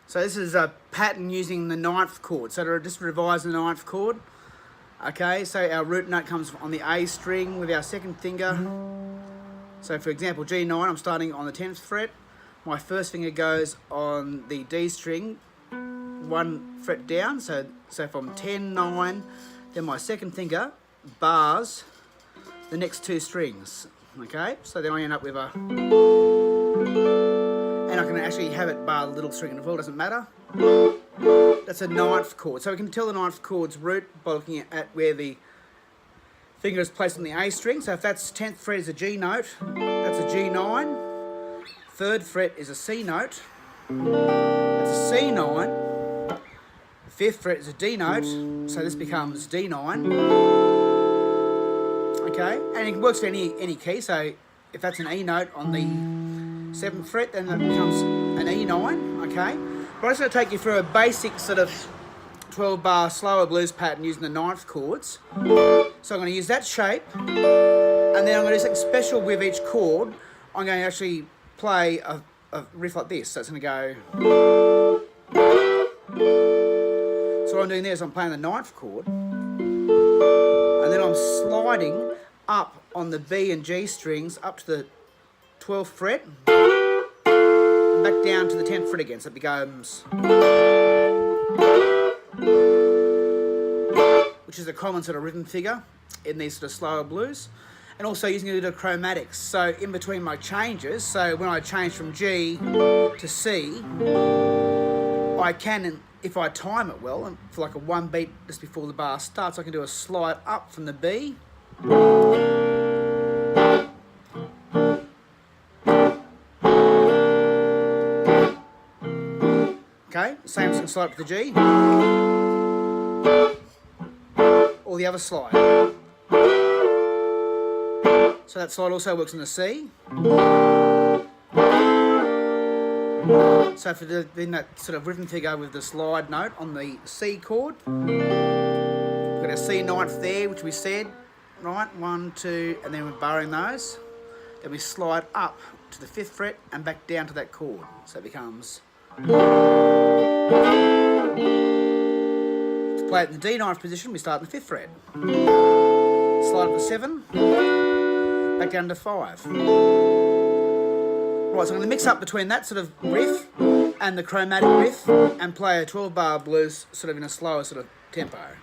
So this is a pattern using the ninth chord. So to just revise the ninth chord. Okay, so our root note comes on the A string with our second finger. So for example, G9, I'm starting on the 10th fret. My first finger goes on the D string, 1 fret down. So from 10, 9, then my second finger bars the next 2 strings. Okay, so then I end up with a, and I can actually have it bar the little string as well, doesn't matter. That's a ninth chord. So we can tell the ninth chord's root by looking at where the finger is placed on the A string. So if that's 10th fret is a G note, that's a G9. 3rd fret is a C note, that's a C9. 5th fret is a D note, so this becomes D9. Okay, and it works for any key. So if that's an E note on the 7th fret, then that becomes an E9. Okay, but I'm just going to take you through a basic sort of 12-bar slower blues pattern using the ninth chords. So I'm going to use that shape, and then I'm going to do something special with each chord. I'm going to actually play a riff like this. So it's going to go. So what I'm doing there is I'm playing the ninth chord, and then I'm sliding up on the B and G strings up to the 12th fret, and back down to the 10th fret again. So it becomes, which is a common sort of rhythm figure in these sort of slower blues. And also using a bit of chromatics. So in between my changes, so when I change from G to C, I can, if I time it well, and for like a 1 beat just before the bar starts, I can do a slide up from the B. Okay, same as slide up to the G. Or the other slide. So that slide also works on the C. So for then that sort of rhythm figure with the slide note on the C chord, we've got our C ninth there, which we said, right, 1, 2, and then we're barring those. Then we slide up to the 5th fret and back down to that chord. So it becomes. To play it in the D ninth position, we start in the 5th fret. Slide up to 7. Back down to 5. Right, so I'm going to mix up between that sort of riff and the chromatic riff and play a 12-bar blues sort of in a slower sort of tempo.